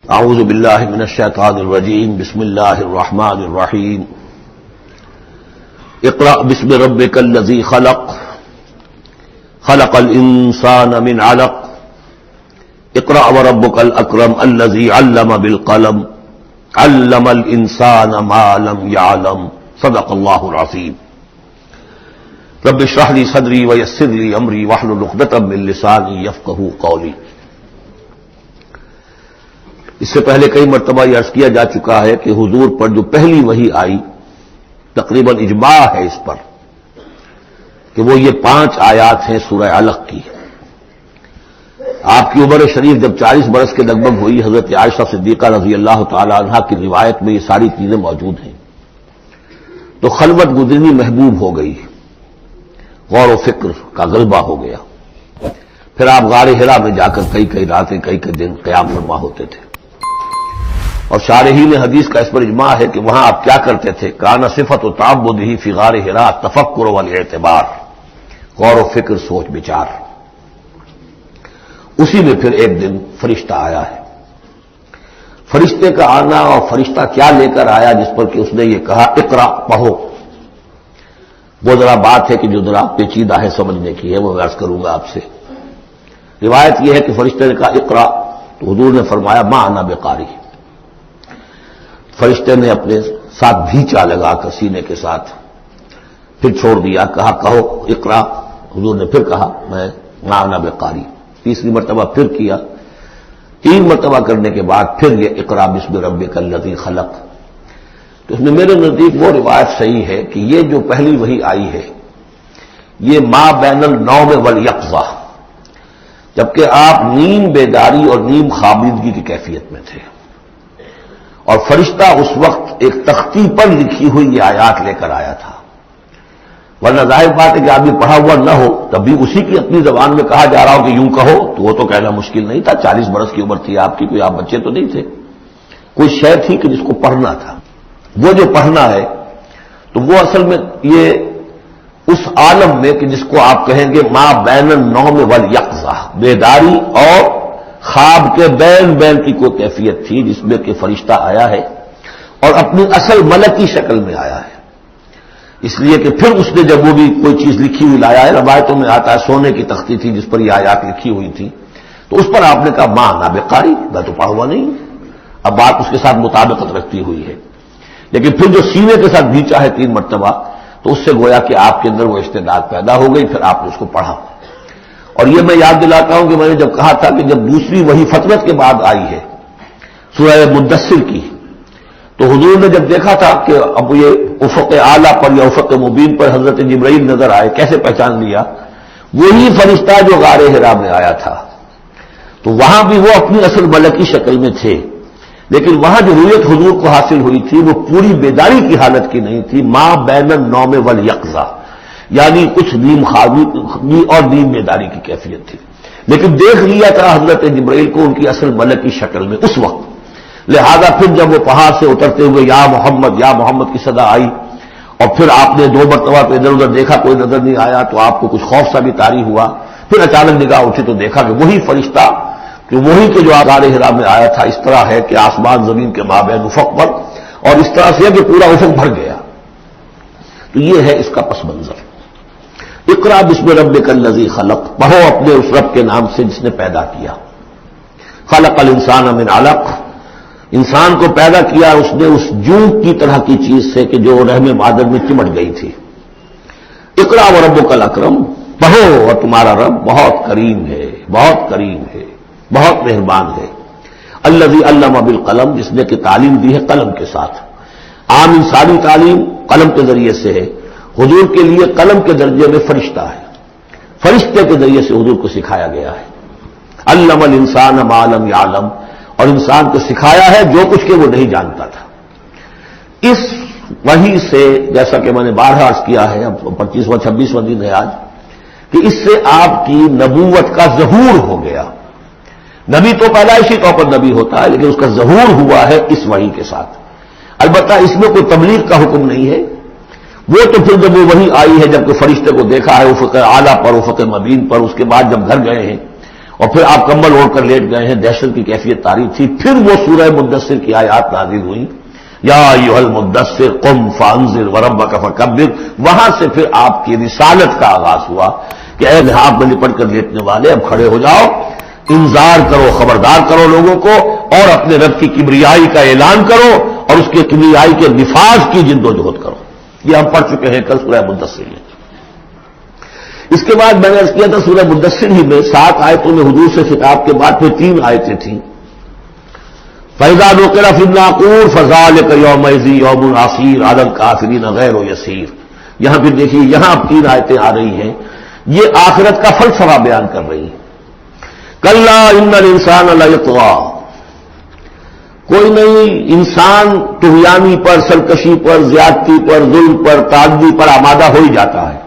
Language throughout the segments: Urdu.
اعوذ باللہ من الشیطان الرجیم بسم اللہ الرحمن الرحیم اقرأ بسم ربک الذی خلق خلق الانسان من علق اقرأ وربک الاکرم الذی علم بالقلم علم الانسان ما لم يعلم صدق اللہ العظیم رب اشرح لی صدری ویسر لی امری واحلل عقدۃ من لسانی یفقہوا قولی۔ اس سے پہلے کئی مرتبہ یہ عرض کیا جا چکا ہے کہ حضور پر جو پہلی وحی آئی تقریباً اجماع ہے اس پر کہ وہ یہ 5 آیات ہیں سورہ علق کی۔ آپ کی عمر شریف جب 40 برس کے لگ بھگ ہوئی، حضرت عائشہ صدیقہ رضی اللہ تعالی عنہا کی روایت میں یہ ساری چیزیں موجود ہیں، تو خلوت گزرنی محبوب ہو گئی، غور و فکر کا غلبہ ہو گیا۔ پھر آپ غار حرا میں جا کر کئی راتیں کئی دن قیام فرما ہوتے تھے، اور شارحین حدیث کا اس پر اجماع ہے کہ وہاں آپ کیا کرتے تھے؟ کانا صفت و تعبدہ فی غار حرا تفکر والاعتبار، غور و فکر، سوچ بچار۔ اسی میں پھر ایک دن فرشتہ آیا ہے۔ فرشتے کا آنا اور فرشتہ کیا لے کر آیا جس پر کہ اس نے یہ کہا اقرا، پڑھو، وہ ذرا بات ہے کہ جو ذرا پیچیدہ ہے، سمجھنے کی ہے، وہ عرض کروں گا آپ سے۔ روایت یہ ہے کہ فرشتے نے کہا اقرا، تو حضور نے فرمایا ما انا بقاری۔ فرشتے نے اپنے ساتھ بھیچا لگا کر سینے کے ساتھ، پھر چھوڑ دیا، کہا کہو اقرا۔ حضور نے پھر کہا میں ما انا بقاری۔ تیسری مرتبہ پھر کیا، 3 مرتبہ کرنے کے بعد پھر یہ اقرا بسم ربک الذی خلق۔ تو اس میں میرے نزدیک وہ روایت صحیح ہے کہ یہ جو پہلی وحی آئی ہے یہ ما بین النوم والیقظہ، جبکہ آپ نیم بیداری اور نیم خوابیدگی کی کیفیت میں تھے، اور فرشتہ اس وقت ایک تختی پر لکھی ہوئی یہ آیات لے کر آیا تھا۔ ورنہ ظاہر بات ہے کہ آدمی پڑھا ہوا نہ ہو تب بھی اسی کی اپنی زبان میں کہا جا رہا ہو کہ یوں کہو، تو وہ تو کہنا مشکل نہیں تھا۔ 40 برس کی عمر تھی آپ کی، کوئی آپ بچے تو نہیں تھے، کوئی شے تھی کہ جس کو پڑھنا تھا۔ وہ جو پڑھنا ہے تو وہ اصل میں یہ اس عالم میں کہ جس کو آپ کہیں گے ما بین النوم والیقظہ، بیداری اور خواب کے بین کی کوئی کیفیت تھی جس میں کہ فرشتہ آیا ہے اور اپنی اصل ملکی شکل میں آیا ہے۔ اس لیے کہ پھر اس نے جب وہ بھی کوئی چیز لکھی ہوئی لایا ہے، روایتوں میں آتا ہے سونے کی تختی تھی جس پر یہ آیات لکھی ہوئی تھی، تو اس پر آپ نے کہا ما انا بقاری، میں تو پڑھا ہوا نہیں۔ اب بات اس کے ساتھ مطابقت رکھتی ہوئی ہے، لیکن پھر جو سینے کے ساتھ بھیچا ہے 3 مرتبہ، تو اس سے گویا کہ آپ کے اندر وہ استعداد پیدا ہو گئی، پھر آپ نے اس کو پڑھا۔ اور یہ میں یاد دلاتا ہوں کہ میں نے جب کہا تھا کہ جب دوسری وحی فترت کے بعد آئی ہے سورہ مدثر کی، تو حضور نے جب دیکھا تھا کہ اب یہ افق اعلیٰ پر یا افق مبین پر حضرت جبرائیل نظر آئے، کیسے پہچان لیا؟ وہی فرشتہ جو غار حرا میں آیا تھا، تو وہاں بھی وہ اپنی اصل ملکی شکل میں تھے، لیکن وہاں جو رویت حضور کو حاصل ہوئی تھی وہ پوری بیداری کی حالت کی نہیں تھی، ما بین النوم والیقظہ، یعنی کچھ نیم خوابی اور نیم بیداری کی کیفیت تھی، لیکن دیکھ لیا تھا حضرت جبرائیل کو ان کی اصل ملکی شکل میں اس وقت۔ لہذا پھر جب وہ پہاڑ سے اترتے ہوئے یا محمد کی صدا آئی، اور پھر آپ نے 2 مرتبہ تو ادھر ادھر دیکھا، کوئی نظر نہیں آیا، تو آپ کو کچھ خوف سا بھی طاری ہوا۔ پھر اچانک نگاہ اٹھی تو دیکھا کہ وہی فرشتہ کہ وہی کے جو غار حرا میں آیا تھا، اس طرح ہے کہ آسمان زمین کے مابین افق پر، اور اس طرح سے کہ پورا افق بھر گیا۔ تو یہ ہے اس کا پس منظر۔ اقرا بسم ربک الذی خلق، پڑھو اپنے اس رب کے نام سے جس نے پیدا کیا۔ خلق الانسان من علق، انسان کو پیدا کیا اس نے اس جون کی طرح کی چیز سے کہ جو رحم مادر میں چمٹ گئی تھی۔ اقرا وربک الاکرم، پڑھو اور تمہارا رب بہت کریم ہے، بہت کریم ہے، بہت مہربان ہے۔ الذی علم بالقلم، جس نے کہ تعلیم دی ہے قلم کے ساتھ۔ عام انسانی تعلیم قلم کے ذریعے سے ہے، حضور کے لیے قلم کے درجے میں فرشتہ ہے، فرشتے کے ذریعے سے حضور کو سکھایا گیا ہے۔ علم الانسان ما لم یعلم، اور انسان کو سکھایا ہے جو کچھ کہ وہ نہیں جانتا تھا۔ اس وحی سے جیسا کہ میں نے بارہا عرض کیا ہے، اب 25واں 26واں دن ہے آج، کہ اس سے آپ کی نبوت کا ظہور ہو گیا۔ نبی تو پیدائشی طور پر نبی ہوتا ہے، لیکن اس کا ظہور ہوا ہے اس وحی کے ساتھ۔ البتہ اس میں کوئی تبلیغ کا حکم نہیں ہے، وہ تو پھر جب وہ وحی آئی ہے، جب کہ فرشتے کو دیکھا ہے افق اعلیٰ پر، افق مبین پر، اس کے بعد جب گھر گئے ہیں اور پھر آپ کمبل اوڑھ کر لیٹ گئے ہیں، دہشت کی کیفیت طاری تھی. پھر وہ سورہ مدثر کی آیات نازل ہوئی، یا ایھا المدثر قم فانذر وربک فکبر. وہاں سے پھر آپ کی رسالت کا آغاز ہوا کہ اے لحاف میں لپٹ کر لیٹنے والے، اب کھڑے ہو جاؤ، انذار کرو، خبردار کرو لوگوں کو، اور اپنے رب کی کبریائی کا اعلان کرو اور اس کے کبریائی کے نفاذ کی جد و جہد کرو. یہ ہم پڑھ چکے ہیں کل سورہ مدثر میں. اس کے بعد میں نے عرض کیا تھا سورہ مدثر ہی میں 7 آیتوں میں حضور سے خطاب کے بعد پھر 3 آیتیں تھیں. فَإِذَا نُقِرَ فِي النَّاقُورِ فَذَلِكَ يَوْمَئِذٍ يَوْمٌ عَسِيرٌ عَلَى الْكَافِرِينَ غَيْرُ يَسِيرٌ. یہاں پھر دیکھیے، یہاں اب 3 آیتیں آ رہی ہیں، یہ آخرت کا فلسفہ بیان کر رہی ہیں. کَلَّا إِنَّ الْإِنسَانَ لَيَطْغَىٰ. کوئی نہیں، انسان طغیانی پر، سرکشی پر، زیادتی پر، ظلم پر، تعدی پر آمادہ ہو ہی جاتا ہے.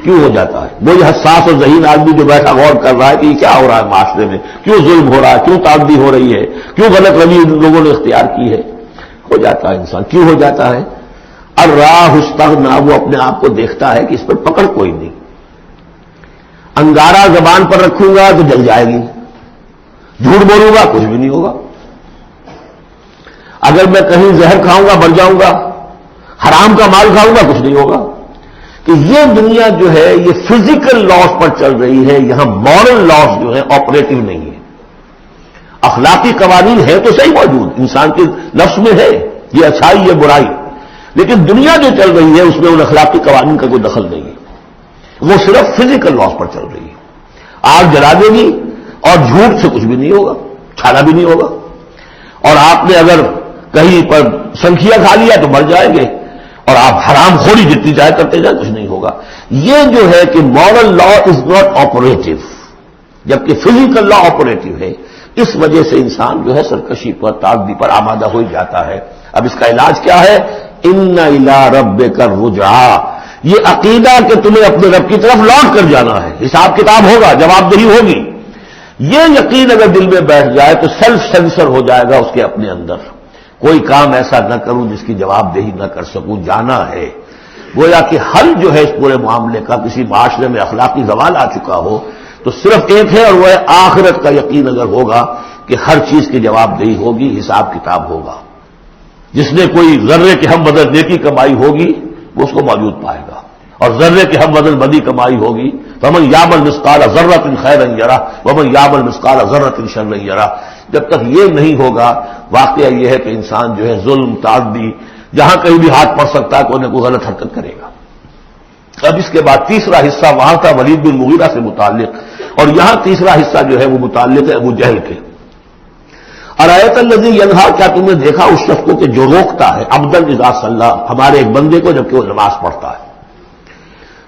کیوں ہو جاتا ہے؟ وہی حساس اور ذہین آدمی جو بیٹھا غور کر رہا ہے کہ یہ کیا ہو رہا ہے معاشرے میں، کیوں ظلم ہو رہا ہے، کیوں تعدی ہو رہی ہے، کیوں غلط روی لوگوں نے اختیار کی ہے. ہو جاتا ہے انسان. کیوں ہو جاتا ہے؟ الراہ استغنا، وہ اپنے آپ کو دیکھتا ہے کہ اس پر پکڑ کوئی نہیں. انگارہ زبان پر رکھوں گا تو جل جائے گی، جھوٹ بولوں گا کچھ بھی نہیں ہوگا، اگر میں کہیں زہر کھاؤں گا مر جاؤں گا، حرام کا مال کھاؤں گا کچھ نہیں ہوگا. کہ یہ دنیا جو ہے یہ فزیکل لاز پر چل رہی ہے، یہاں مورل لاز جو ہے آپریٹو نہیں ہے. اخلاقی قوانین ہے تو صحیح موجود، انسان کے نفس میں ہے، یہ اچھائی یہ برائی، لیکن دنیا جو چل رہی ہے اس میں ان اخلاقی قوانین کا کوئی دخل نہیں ہے. وہ صرف فزیکل لاز پر چل رہی ہے. آگ جلا دے گی اور جھوٹ سے کچھ بھی نہیں ہوگا، چھالا بھی نہیں ہوگا. اور آپ نے اگر کہیں پر سنکھیا کھا لیا تو مر جائیں گے، اور آپ حرام خوری جتنی چاہے کرتے جائیں کچھ نہیں ہوگا. یہ جو ہے کہ moral law is not operative, جبکہ فزیکل لا آپریٹو ہے. اس وجہ سے انسان جو ہے سرکشی پر، تعدی پر آمادہ ہو جاتا ہے. اب اس کا علاج کیا ہے؟ ان الی ربک الرجعی. یہ عقیدہ کہ تمہیں اپنے رب کی طرف لوٹ کر جانا ہے، حساب کتاب ہوگا، جواب دہی ہوگی. یہ یقین اگر دل میں بیٹھ جائے تو سیلف سینسر ہو جائے گا اس کے اپنے اندر. کوئی کام ایسا نہ کروں جس کی جواب دہی نہ کر سکوں. جانا ہے، گویا کہ حل جو ہے اس پورے معاملے کا، کسی معاشرے میں اخلاقی زوال آ چکا ہو تو صرف ایک ہے، اور وہ ہے آخرت کا یقین اگر ہوگا کہ ہر چیز کی جواب دہی ہوگی، حساب کتاب ہوگا. جس نے کوئی ذرے کے ہم بدل نیکی کمائی ہوگی وہ اس کو موجود پائے گا، اور ذرے کے ہم بدل بدی کمائی ہوگی فمن یعمل مثقال ذرۃ خیرا یرہ ومن یعمل مثقال ذرۃ شرا یرہ. جب تک یہ نہیں ہوگا، واقعہ یہ ہے کہ انسان جو ہے ظلم، تعدی، جہاں کہیں بھی ہاتھ پڑ سکتا ہے کوئی نہ کوئی غلط حرکت کرے گا. اب اس کے بعد تیسرا حصہ وہاں تھا ولید بن مغیرہ سے متعلق، اور یہاں تیسرا حصہ جو ہے وہ متعلق ہے ابو جہل کے. ارایت الذی ینہا، کیا تم نے دیکھا اس شخص کو کہ جو روکتا ہے، عبدا اذا صلی، ہمارے ایک بندے کو جبکہ وہ نماز پڑھتا ہے.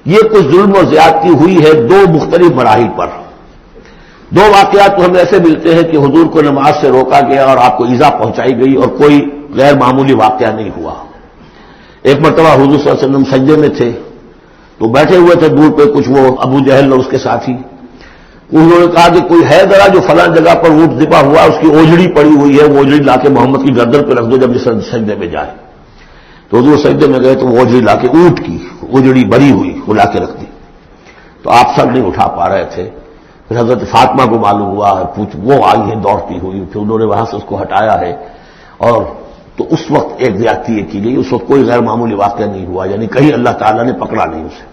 یہ کچھ ظلم اور زیادتی ہوئی ہے 2 مختلف مراحل پر. 2 واقعات تو ہمیں ایسے ملتے ہیں کہ حضور کو نماز سے روکا گیا اور آپ کو ایذا پہنچائی گئی اور کوئی غیر معمولی واقعہ نہیں ہوا. ایک مرتبہ حضور صلی اللہ علیہ وسلم سجدے میں تھے تو بیٹھے ہوئے تھے دور پہ کچھ وہ ابو جہل اور اس کے ساتھی. انہوں نے کہا کہ کوئی ہے ذرا جو فلاں جگہ پر اونٹ ذبح ہوا، اس کی اوجڑی پڑی ہوئی ہے، وہ اوجڑی لا کے محمد کی گردن پہ رکھ دو جب سجدے میں جائے. تو حضور سجدے میں گئے تو وہ اوجڑی لا کے، اونٹ کی اوجڑی بری ہوئی وہ لا کے رکھ دی. تو آپ سب نہیں اٹھا پا رہے تھے. پھر حضرت فاطمہ کو معلوم ہوا ہے، وہ آئی ہے دوڑتی ہوئی، پھر انہوں نے وہاں سے اس کو ہٹایا ہے. اور تو اس وقت ایک زیادتی یہ کی گئی، اس وقت کوئی غیر معمولی واقعہ نہیں ہوا، یعنی کہیں اللہ تعالیٰ نے پکڑا نہیں اسے.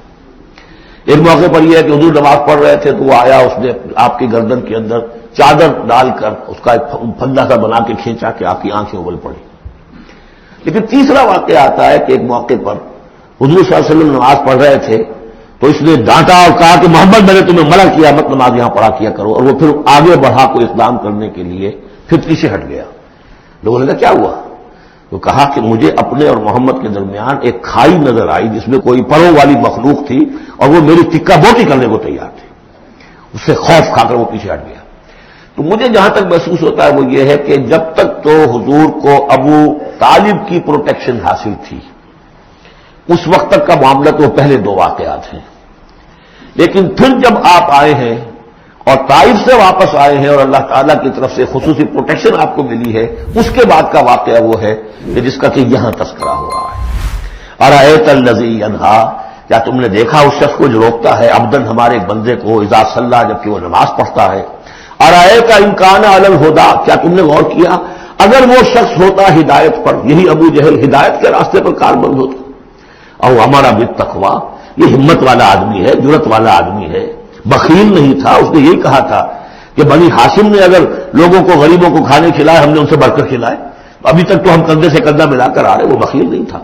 ایک موقع پر یہ ہے کہ حضور نماز پڑھ رہے تھے تو وہ آیا، اس نے آپ کی گردن کے اندر چادر ڈال کر اس کا ایک پھندا سا بنا کے کھینچا کہ آپ کی آنکھیں ابل پڑی. لیکن تیسرا واقعہ آتا ہے کہ ایک موقع پر حضور صلی اللہ علیہ وسلم نماز پڑھ رہے تھے تو اس نے ڈانٹا اور کہا کہ محمد میں نے تمہیں منع کیا مت نماز یہاں پڑھا کیا کرو. اور وہ پھر آگے بڑھا کوئی اقدام کرنے کے لیے پھر پیچھے ہٹ گیا. لوگوں نے کہا کیا ہوا؟ تو کہا کہ مجھے اپنے اور محمد کے درمیان ایک کھائی نظر آئی جس میں کوئی پروں والی مخلوق تھی اور وہ میری ٹکا بوٹی کرنے کو تیار تھی. اس سے خوف کھا کر وہ پیچھے ہٹ گیا. تو مجھے جہاں تک محسوس ہوتا ہے وہ یہ ہے کہ جب تک تو حضور کو ابو طالب کی پروٹیکشن حاصل تھی اس وقت تک کا معاملہ تو پہلے 2 واقعات ہیں. لیکن پھر جب آپ آئے ہیں اور طائف سے واپس آئے ہیں اور اللہ تعالیٰ کی طرف سے خصوصی پروٹیکشن آپ کو ملی ہے، اس کے بعد کا واقعہ وہ ہے کہ جس کا کہ یہاں تذکرہ ہوا ہے. ارایت الذی ینہا، کیا تم نے دیکھا اس شخص کو جو روکتا ہے عبدن ہمارے ایک بندے کو اذا صلی جبکہ وہ نماز پڑھتا ہے، ارائے کا امکان علی الہدی، کیا تم نے غور کیا اگر وہ شخص ہوتا ہدایت پر، یہی ابو جہل ہدایت کے راستے پر کاربند ہوتا، او ہمارا بالتقوی، یہ ہمت والا آدمی ہے، جرت والا آدمی ہے، بخیل نہیں تھا، اس نے یہی کہا تھا کہ بنی ہاشم نے اگر لوگوں کو غریبوں کو کھانے کھلائے ہم نے ان سے بڑھ کر کھلائے، ابھی تک تو ہم کندھے سے کندھا ملا کر آ رہے، وہ بخیل نہیں تھا،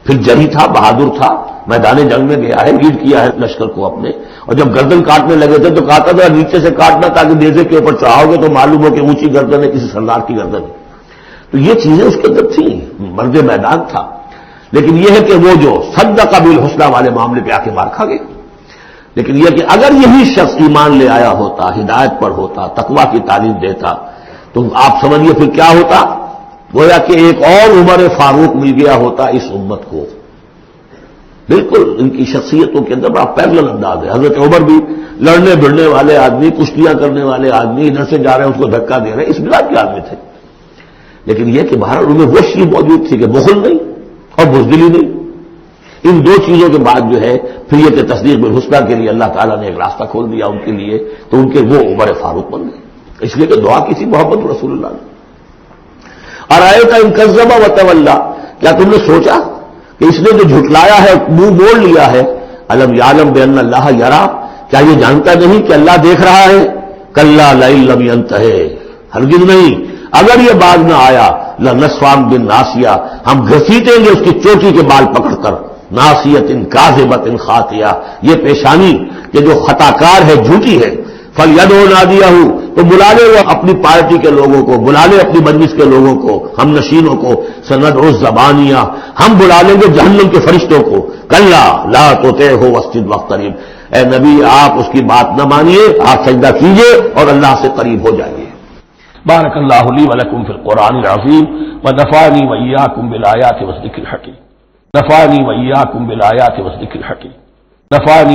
پھر جری تھا، بہادر تھا، میدان جنگ میں گیا ہے، لیڈ کیا ہے لشکر کو اپنے، اور جب گردن کاٹنے لگے تھے تو کہا تھا نیچے سے کاٹنا تاکہ نیزے کے اوپر چڑھاؤ گے تو معلوم ہو کہ اونچی گردن ہے کسی سردار کی گردن ہے، تو یہ چیزیں اس کے اندر تھیں، مرد میدان تھا، لیکن یہ ہے کہ وہ جو صدق بالحسنی والے معاملے پہ آ کے مار کھا گئے، لیکن یہ کہ اگر یہی شخص ایمان لے آیا ہوتا، ہدایت پر ہوتا، تقویٰ کی تعلیم دیتا، تو آپ سمجھیے پھر کیا ہوتا، گویا کہ ایک اور عمر فاروق مل گیا ہوتا اس امت کو، بالکل ان کی شخصیتوں کے اندر بڑا پیرلل انداز ہے، حضرت عمر بھی لڑنے بھڑنے والے آدمی، کشتیاں کرنے والے آدمی، ادھر سے جا رہے ہیں اس کو دھکا دے رہے ہیں، اس مزاج کے آدمی تھے، لیکن یہ کہ بہرحال ان میں وہ چیز موجود تھی کہ بخل نہیں اور بزدلی نہیں، ان دو چیزوں کے بعد جو ہے پھر یہ کہ تصدیق بالحسنی کے لیے اللہ تعالیٰ نے ایک راستہ کھول دیا ان کے لیے، تو ان کے وہ عمر فاروق بن گئے، اس لیے کہ دعا کی تھی محمد رسول اللہ نے۔ ارائے کا انکذب وتولی، کیا تم نے سوچا کہ اس نے جو جھٹلایا ہے، منہ موڑ لیا ہے، الم یعلم بان اللہ یری، کیا یہ جانتا نہیں کہ اللہ دیکھ رہا ہے، کلا لئن لم ینتہ، ہرگز نہیں اگر یہ باز نہ آیا، لنسفعا بالناصیہ، ہم گھسیٹیں گے اس کی چوٹی کے بال پکڑ کر، ناصیۃ کاذبۃ خاطیہ، یہ پیشانی کہ جو خطا کار ہے، جھوٹی ہے، فلیدعو نادیہ، تو بلا لے وہ اپنی پارٹی کے لوگوں کو، بلا لے اپنی مجلس کے لوگوں کو، ہم نشینوں کو، سندعو الزبانیہ، ہم بلا لیں گے جہنم کے فرشتوں کو، کلا لا تطعہ واسجد واقترب، اے نبی آپ اس کی بات نہ مانیے، آپ سجدہ کیجیے اور اللہ سے قریب ہو جائیے۔ بارک اللہ لی ولکم فی القرآن العظیم ونفعنی وإیاکم بالآیات والذکر الحکیم، نفعنی وإیاکم بالآیات والذکر الحکیم، نفعنی